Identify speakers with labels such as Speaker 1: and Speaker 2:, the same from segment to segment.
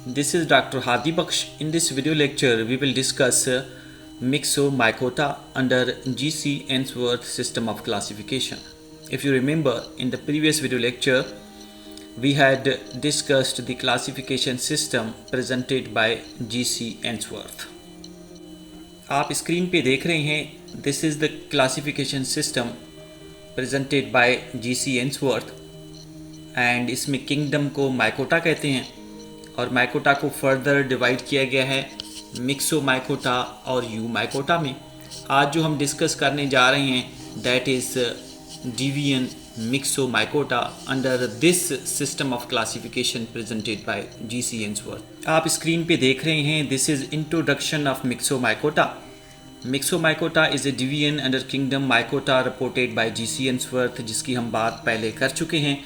Speaker 1: This is Dr. Hadi Baksh. In this video lecture, we will discuss Myxomycota under G.C. Ainsworth system of classification. If you remember, in the previous video lecture, we had discussed the classification system presented by G.C. Ainsworth. आप screen पे देख रहे हैं, this is the classification system presented by G.C. Ainsworth and इसमें kingdom को mycota कहते हैं और माइकोटा को फर्दर डिवाइड किया गया है मिक्सोमाइकोटा और यूमाइकोटा में। आज जो हम डिस्कस करने जा रहे हैं that is division Myxomycota under this system of classification presented by G.C. Ainsworth। आप स्क्रीन पे देख रहे हैं, this is introduction of मिक्सोमाइकोटा। Myxomycota is a division under kingdom Mycota reported by G.C. Ainsworth, जिसकी हम बात पहले कर चुके हैं।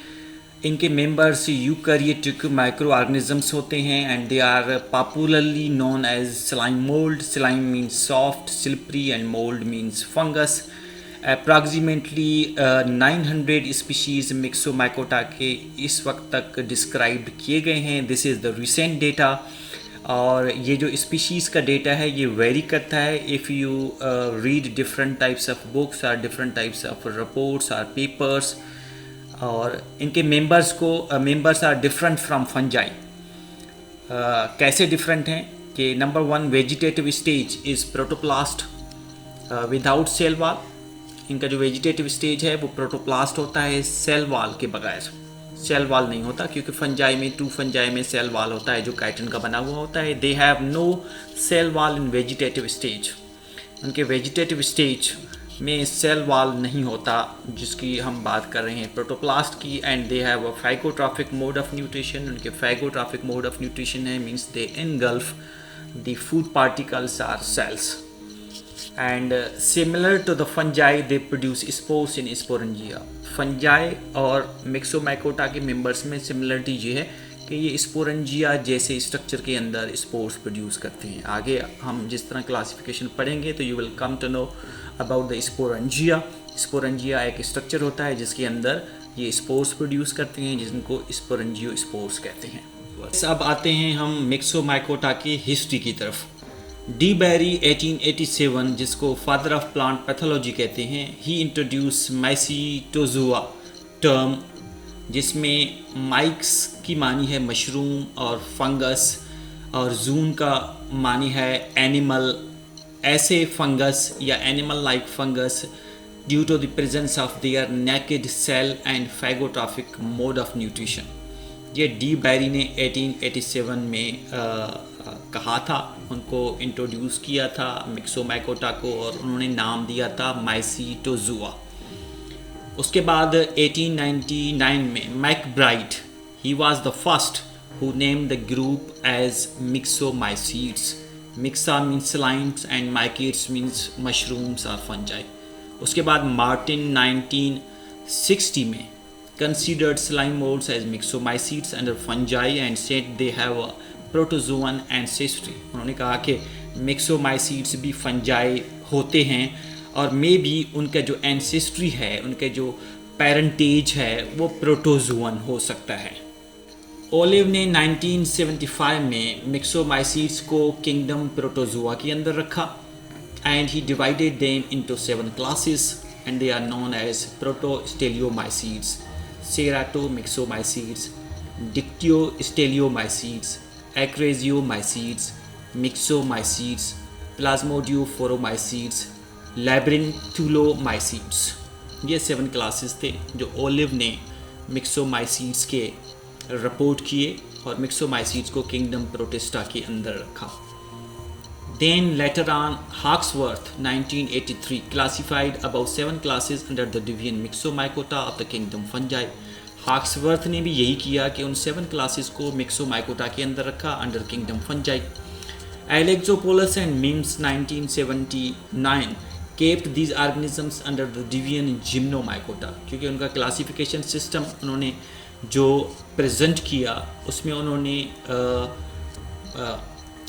Speaker 1: इनके मेंबर्स यूकैरियोटिक माइक्रो ऑर्गेनिजम्स होते हैं and they are popularly known as slime mould. Slime means soft, slippery and mould means fungus. Approximately 900 species Myxomycota के इस वक्त तक डिस्क्राइब किए गए हैं। This is the recent data और ये जो स्पीशीज़ का डेटा है ये वेरी करता है। If you read different types of books और डिफरेंट टाइप्स ऑफ रिपोर्ट्स और पेपर्स, और इनके members are different from fungi. कैसे डिफरेंट हैं कि number 1, vegetative stage is protoplast without cell wall. इनका जो वेजिटेटिव स्टेज है वो प्रोटोप्लास्ट होता है सेल वॉल के बगैर। सेल वॉल नहीं होता क्योंकि फंजाई में फंजाई में सेल वॉल होता है जो काइटिन का बना हुआ होता है। They have no cell wall in vegetative stage. उनके वेजिटेटिव स्टेज में सेल वॉल नहीं होता जिसकी हम बात कर रहे हैं प्रोटोप्लास्ट की। And they have a phagotrophic mode of nutrition. उनके फाइगोट्रॉफिक मोड ऑफ न्यूट्रिशन है means they engulf the food particles or cells. And similar to the fungi they produce spores in sporangia. Fungi और Myxomycota के members में similarity ये है कि ये sporangia जैसे स्ट्रक्चर के अंदर स्पोर्स प्रोड्यूस करते हैं। आगे हम जिस तरह क्लासिफिकेशन पढ़ेंगे तो you will come to know about the sporangia. Sporangia एक स्ट्रक्चर होता है जिसके अंदर ये स्पोर्स प्रोड्यूस करते हैं जिनको स्पोरेंजियो स्पोर्स कहते हैं। अब आते हैं हम मिक्सोमाइकोटा की हिस्ट्री की तरफ। डी बैरी 1887, जिसको फादर ऑफ प्लांट पैथोलॉजी कहते हैं, ही इंट्रोड्यूस माइसीटोजोआ टर्म, जिसमें माइक्स की मानी है मशरूम और फंगस और जून का मानी है एनिमल। ऐसे फंगस या animal like fungus due to the presence of their naked cell and phagotrophic mode of nutrition. ये डी बैरी ने 1887 में कहा था, उनको इंट्रोड्यूस किया था मिक्सोमाइकोटा को और उन्होंने नाम दिया था माइसीटोजोआ। उसके बाद 1899 में McBride, he was the first who named the group as Myxomycetes. Myxa means slimes and mycetes means mushrooms और फंजाई। उसके बाद मार्टिन 1960 में considered slime molds as myxomycetes under fungi and said they have a protozoan ancestry। उन्होंने कहा कि मिक्सोमाइसीड्स भी fungi होते हैं और मे भी उनका जो एंसेस्ट्री है, उनके जो पेरेंटेज है वो प्रोटोजोअन हो सकता है। ओलिव ने 1975 में मिक्सोमाइसीड्स को किंगडम प्रोटोजोआ के अंदर रखा and he divided them into 7 classes and they are known as Protosteliomycetes, Ceratiomyxomycetes, Dictyosteliomycetes, Acrasiomycetes, Myxomycetes, Plasmodiophoromycetes, Labyrinthulomycetes. ये 7 क्लासेस थे जो ओलिव ने मिक्सोमाइसीड्स के रिपोर्ट किए और मिक्सोमाइसीड्स को किंगडम प्रोटिस्टा के अंदर रखा। Then later on, Hawksworth 1983 classified about 7 classes under the division Myxomycota of the kingdom fungi। Hawksworth ने भी यही किया कि उन 7 classes को मिक्सोमाइकोटा के अंदर रखा under kingdom fungi। Alexopoulos and Mims 1979 kept these organisms under the division Gymnomycota, क्योंकि उनका क्लासिफिकेशन सिस्टम उन्होंने जो प्रेजेंट किया उसमें उन्होंने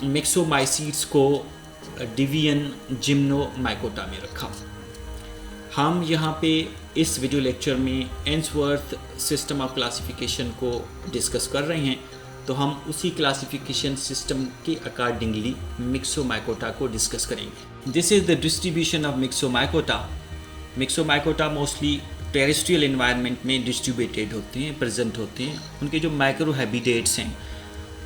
Speaker 1: मिक्सोमाइसीड्स को डिवीजन जिम्नोमाइकोटा में रखा। हम यहाँ पे इस वीडियो लेक्चर में एंसवर्थ सिस्टम ऑफ क्लासिफिकेशन को डिस्कस कर रहे हैं तो हम उसी क्लासिफिकेशन सिस्टम के अकॉर्डिंगली मिक्सोमाइकोटा को डिस्कस करेंगे। This is the distribution of मिक्सोमाइकोटा। Myxomycota mostly terrestrial environment में डिस्ट्रीब्यूटेड होते हैं, प्रेजेंट होते हैं। उनके जो माइक्रो हैबिटेट्स हैं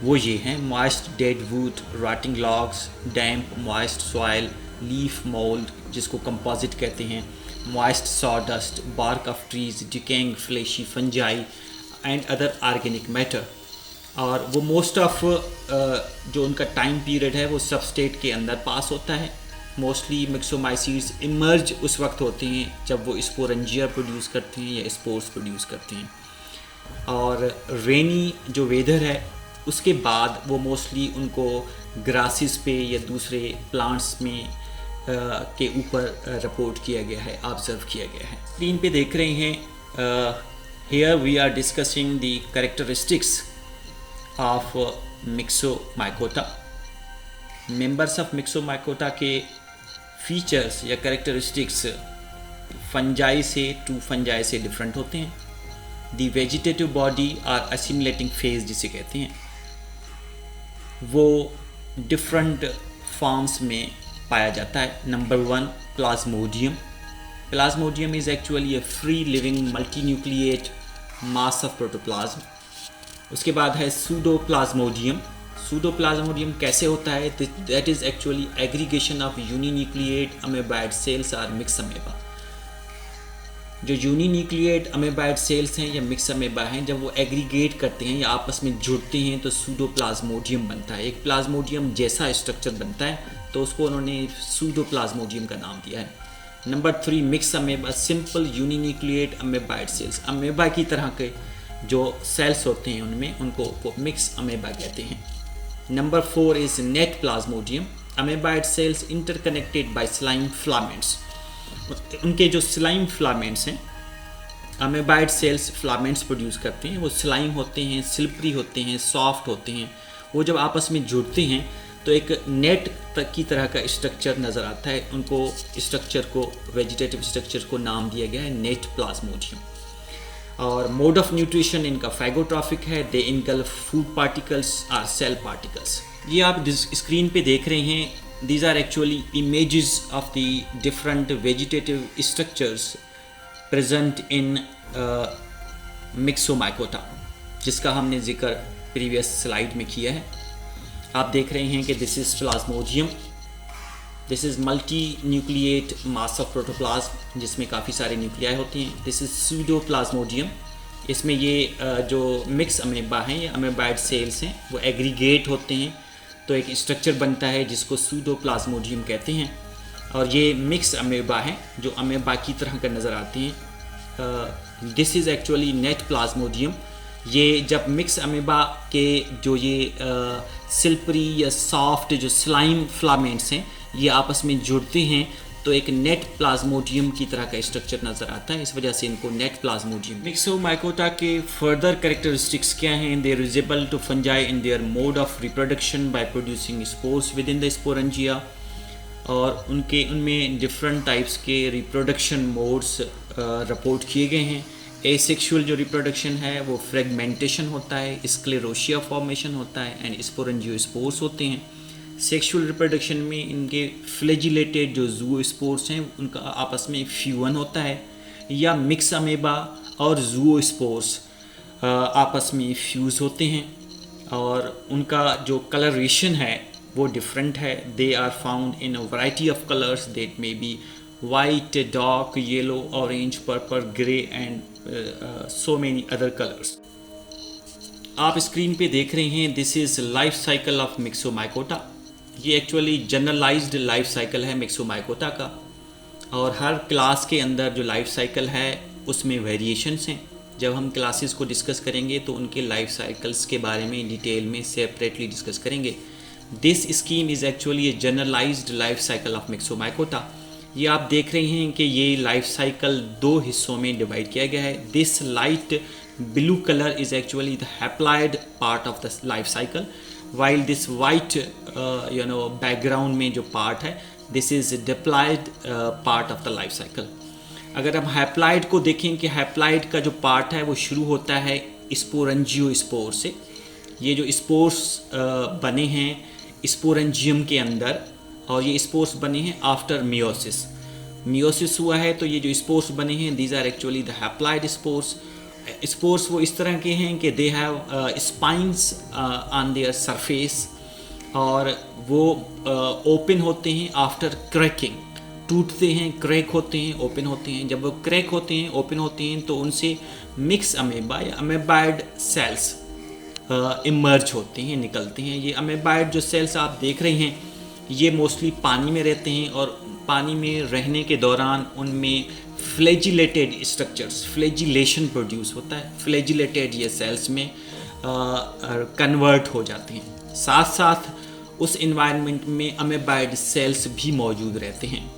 Speaker 1: वो ये हैं: moist dead wood, rotting logs, damp moist soil, leaf mould जिसको कंपोजिट कहते हैं, moist sawdust, bark of trees, decaying fleshy fungi and other organic matter. और वो मोस्ट ऑफ जो उनका टाइम पीरियड है वो सबस्टेट के अंदर पास होता है। मोस्टली मिक्सोमाइसीड्स इमर्ज उस वक्त होते हैं जब वो स्पोरेंजिया प्रोड्यूस करते हैं या स्पोर्स प्रोड्यूस करते हैं। और रेनी जो वेदर है उसके बाद वो मोस्टली उनको ग्रासेस पे या दूसरे प्लांट्स में के ऊपर रिपोर्ट किया गया है, ऑब्जर्व किया गया है। स्क्रीन पे देख रहे हैं, here we are discussing the characteristics of Myxomycota. Members of Myxomycota के फीचर्स या कैरेक्टरिस्टिक्स फंजाई से टू फंजाई से डिफरेंट होते हैं। द वेजिटेटिव बॉडी और असिमिलेटिंग फेज जिसे कहते हैं वो डिफरेंट फॉर्म्स में पाया जाता है। Number 1, plasmodium. Plasmodium is actually a free living multinucleate mass of protoplasm. उसके बाद है सूडोप्लाज्मोडियम। सूडोप्लाज्मोडियम कैसे होता है? That is actually aggregation of uninucleate amoeboid cells और मिक्स अमेबा। जो यूनिन्यूक्लिएट अमेबाइड सेल्स हैं या मिक्स अमेबा हैं, जब वो एग्रीगेट करते हैं या आपस में जुड़ते हैं तो सूडोप्लाज्मोडियम बनता है। एक प्लाज्मोडियम जैसा स्ट्रक्चर बनता है तो उसको उन्होंने सूडोप्लाज्मोडियम का नाम दिया है। Number 3, myxamoeba, simple uninucleate amoeboid cells. Amoeba की तरह के जो सेल्स होते हैं उनमें उनको मिक्स अमेबा कहते हैं। Number 4 is net plasmodium. Amoeboid cells interconnected by slime filaments. उनके जो स्लाइम फिलामेंट्स हैं, अमेबाइड सेल्स फिलामेंट्स प्रोड्यूस करते हैं। वो स्लाइम होते हैं, स्लिपरी होते हैं, सॉफ्ट होते हैं। वो जब आपस में जुड़ते हैं तो एक नेट की तरह का स्ट्रक्चर नज़र आता है। उनको स्ट्रक्चर को, वेजिटेटिव स्ट्रक्चर को नाम दिया गया है नेट प्लाज्मोडियम। और मोड ऑफ न्यूट्रिशन इनका फैगोट्रॉफिक है। दे इनगल्फ फूड पार्टिकल्स और सेल पार्टिकल्स। ये आप स्क्रीन पे देख रहे हैं, these are actually images of the different vegetative structures present in मिक्सोमाइकोटा, जिसका हमने जिक्र प्रीवियस स्लाइड में किया है। आप देख रहे हैं कि this is Plasmodium, this is multi nucleate mass of protoplasm जिसमें काफ़ी सारे न्यूक्लियाई होते हैं। दिस इज़ सूडोप्लाज्मोडियम, इसमें ये जो मिक्स अमेबा हैं या अमेबाइड सेल्स हैं वो एग्रीगेट होते हैं तो एक स्ट्रक्चर बनता है जिसको सूडोप्लाज्मोडियम कहते हैं। और ये मिक्स अमेबा हैं जो अमेबा की तरह का नज़र आते हैं। This is actually net Plasmodium. ये जब मिक्स अमेबा के जो ये सिल्परी या सॉफ्ट जो स्लाइम फिलामेंट्स हैं ये आपस में जुड़ते हैं तो एक नेट प्लाज्मोडियम की तरह का स्ट्रक्चर नज़र आता है। इस वजह से इनको नेट प्लाज्मोडियम। मिक्सोमाइकोटा के फर्दर कैरेक्टरिस्टिक्स क्या हैं? They are resemble to fungi in their mode of reproduction by producing spores within the sporangia. और उनमें डिफरेंट टाइप्स के रिप्रोडक्शन मोड्स रिपोर्ट किए गए हैं। एसेक्सुअल जो रिप्रोडक्शन है वो फ्रेगमेंटेशन होता है, स्क्लेरोशिया फॉर्मेशन होता है एंड स्पोरेंजियोस्पोर्स होते हैं। सेक्सुअल रिप्रोडक्शन में इनके फ्लैजिलेटेड जो ज़ूओस्पोर्स हैं उनका आपस में फ्यूजन होता है, या मिक्स अमेबा और ज़ूओस्पोर्स आपस में फ्यूज़ होते हैं और उनका जो कलरेशन है वो डिफरेंट है। They are found in a variety of colours that may be white, dark yellow, orange, purple, grey and so many other colours. आप स्क्रीन पे देख रहे हैं, this is life cycle of myxomycota. ये actually generalised life cycle है मिक्सोमाइकोटा का, और हर class के अंदर जो लाइफ साइकिल है उसमें वेरिएशंस हैं। जब हम क्लासेस को डिस्कस करेंगे तो उनके लाइफ साइकिल्स के बारे में डिटेल में सेपरेटली डिस्कस करेंगे। This scheme is actually a generalised life cycle of myxomycota. ये आप देख रहे हैं कि ये लाइफ साइकिल 2 हिस्सों में डिवाइड किया गया है। This light blue colour is actually the haploid part of the life cycle, while this white background में जो पार्ट है this is diploid part of the life cycle. अगर हम हैप्लॉइड को देखें कि हैप्लॉइड का जो पार्ट है वो शुरू होता है स्पोरेंजियोस्पोर से ये जो स्पोर्स बने हैं स्पोरेंजियम के अंदर, और ये स्पोर्स बने हैं आफ्टर मियोसिस। मियोसिस हुआ है तो ये जो स्पोर्स बने हैं these are actually the haploid spores. Spores वो इस तरह के हैं कि they have spines on their surface, और वो ओपन होते हैं आफ्टर क्रैकिंग, टूटते हैं, क्रैक होते हैं, ओपन होते हैं। जब वो क्रैक होते हैं, ओपन होते हैं, तो उनसे मिक्स अमेबा या अमेबाइड सेल्स इमर्ज होते हैं, निकलते हैं। ये अमेबाइड जो सेल्स आप देख रहे हैं ये मोस्टली पानी में रहते हैं, और पानी में रहने के दौरान उनमें फ्लैजिलेटेड स्ट्रक्चर्स, फ्लैजिलेशन प्रोड्यूस होता है। फ्लैजिलेटेड ये सेल्स में कन्वर्ट हो जाते हैं। साथ साथ उस इन्वायरमेंट में अमेबाइड सेल्स भी मौजूद रहते हैं।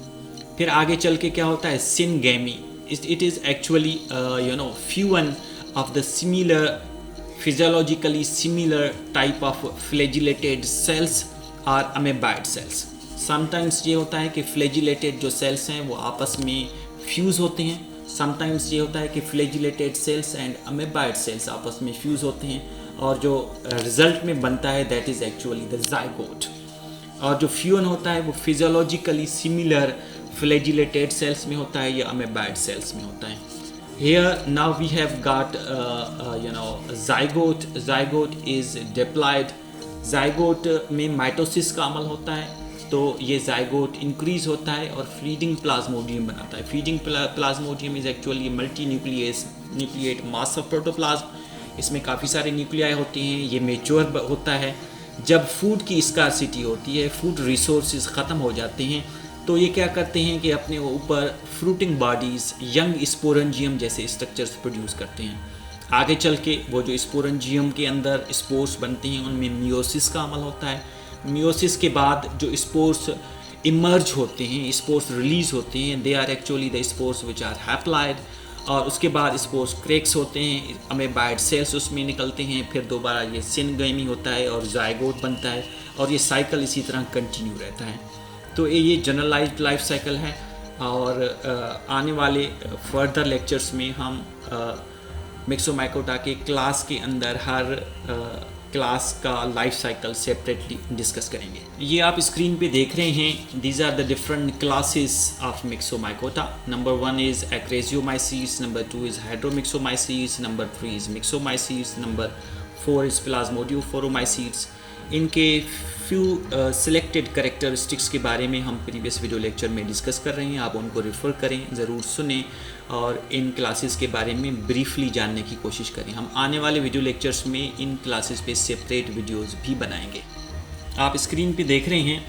Speaker 1: फिर आगे चल के क्या होता है, syngamy, it is actually fusion of the similar, physiologically similar type of flagellated sales और अमेबाइड सेल्स। समटाइम्स ये होता है कि फ्लैजिलेटेड जो सेल्स हैं वो आपस में फ्यूज़ होते हैं, समटाइम्स ये होता है कि फ्लैजिलेटेड सेल्स एंड अमेबाइड सेल्स आपस में फ्यूज़ होते हैं, और जो रिजल्ट में बनता है that is actually the zygote. और जो फ्यूजन होता है वो फिजियोलॉजिकली सिमिलर फ्लैजिलेटेड सेल्स में होता है या अमेबाइड सेल्स में होता है। Here now we have got zygote. Zygote is diploid. Zygote में माइटोसिस का अमल होता है, तो ये zygote इंक्रीज होता है और फीडिंग प्लाज्मोडियम बनाता है। Feeding Plasmodium is actually multi nucleate mass of protoplasm. इसमें काफ़ी सारे न्यूक्लियाई होते हैं, ये मेच्योर होता है। जब फूड की स्कार्सिटी होती है, फूड रिसोर्सेज ख़त्म हो जाते हैं, तो ये क्या करते हैं कि अपने ऊपर फ्रूटिंग बॉडीज़, यंग स्पोरेंजियम जैसे स्ट्रक्चर्स प्रोड्यूस करते हैं। आगे चल के वो जो स्पोरेंजियम के अंदर स्पोर्स बनते हैं उनमें मियोसिस का अमल होता है। मियोसिस के बाद जो स्पोर्स इमर्ज होते हैं, स्पोर्स रिलीज होते हैं, they are actually the spores which are haploid. और उसके बाद स्पोर्स क्रैक्स होते हैं, अमेबाइड सेल्स उसमें निकलते हैं, फिर दोबारा ये सिनगेमी होता है और जाइगोट बनता है, और ये साइकिल इसी तरह कंटिन्यू रहता है। तो ये जनरलाइज्ड लाइफ साइकिल है, और आने वाले फर्दर लेक्चर्स में हम मिक्सोमाइकोटा के क्लास के अंदर हर क्लास का लाइफ साइकिल सेपरेटली डिस्कस करेंगे। ये आप स्क्रीन पे देख रहे हैं, these are the different classes of myxomycota. Number 1 is acrasiomycetes, number 2 is hydromyxomycetes, number 3 is myxomycetes, number 4 is plasmodiophoromycetes. इनके फ्यू सिलेक्टेड करेक्टरिस्टिक्स के बारे में हम प्रीवियस वीडियो लेक्चर में डिस्कस कर रहे हैं, आप उनको रेफ़र करें, ज़रूर सुनें और इन क्लासेस के बारे में ब्रीफली जानने की कोशिश करें। हम आने वाले वीडियो लेक्चर्स में इन क्लासेस पे सेपरेट वीडियोस भी बनाएंगे। आप स्क्रीन पे देख रहे हैं,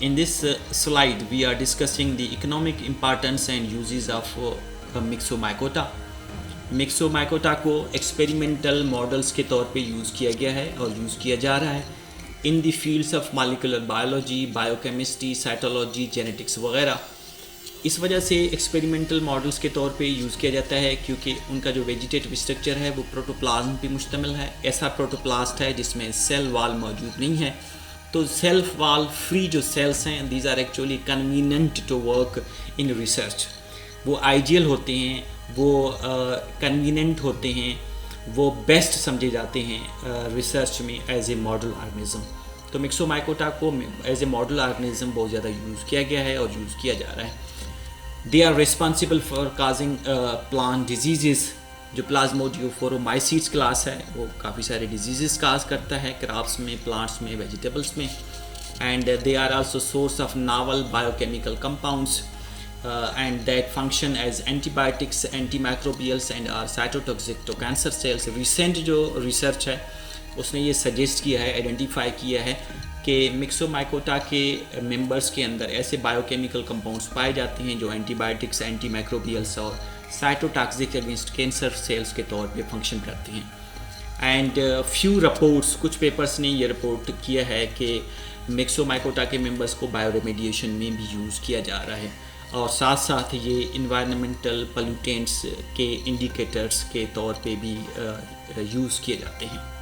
Speaker 1: in this slide we are discussing the economic importance and uses of मिक्सोमाइकोटा। Myxomycota को एक्सपेरिमेंटल मॉडल्स के तौर पे यूज़ किया गया है और यूज़ किया जा रहा है in the fields of molecular biology, biochemistry, cytology, genetics वगैरह। इस वजह से एक्सपेरिमेंटल मॉडल्स के तौर पे यूज़ किया जाता है क्योंकि उनका जो वेजिटेटिव स्ट्रक्चर है वो प्रोटोप्लाज्म पे मुश्तमिल है। ऐसा प्रोटोप्लास्ट है जिसमें सेल वॉल मौजूद नहीं है, तो सेल्फ वॉल फ्री जो सेल्स हैं these are actually convenient to work in research. वो आइडियल होते हैं, वो कन्वीनियंट होते हैं, वो बेस्ट समझे जाते हैं रिसर्च में एज ए मॉडल ऑर्गेनिज्म। तो मिक्सोमाइकोटा को एज ए मॉडल ऑर्गेनिज्म बहुत ज़्यादा यूज़ किया गया है और यूज़ किया जा रहा है। They are responsible for causing plant disease. जो प्लाज्मोडियोफोरोमाइसीट्स क्लास है वो काफ़ी सारे डिजीज़ काज करता है क्रॉप्स में, प्लांट्स में, वेजिटेबल्स में। And they are also source of novel biochemical compounds and that function as antibiotics, antimicrobials and are cytotoxic to cancer cells। recent जो research है उसने ये suggest किया है, आइडेंटिफाई किया है कि मिक्सोमाइकोटा के मेंबर्स के अंदर ऐसे बायोकेमिकल कंपाउंड्स पाए जाते हैं जो एंटीबायोटिक्स, एंटीमाइक्रोबियल्स और साइटोटॉक्सिक अगेंस्ट कैंसर सेल्स के तौर पे फंक्शन करते हैं। एंड फ्यू रिपोर्ट्स, कुछ पेपर्स ने ये रिपोर्ट किया है कि मिक्सोमाइकोटा के मेंबर्स को बायोरेमेडिएशन में भी यूज़ किया जा रहा है, और साथ साथ ये इन्वायरमेंटल पोल्यूटेंट्स के इंडिकेटर्स के तौर पे भी यूज़ किए जाते हैं।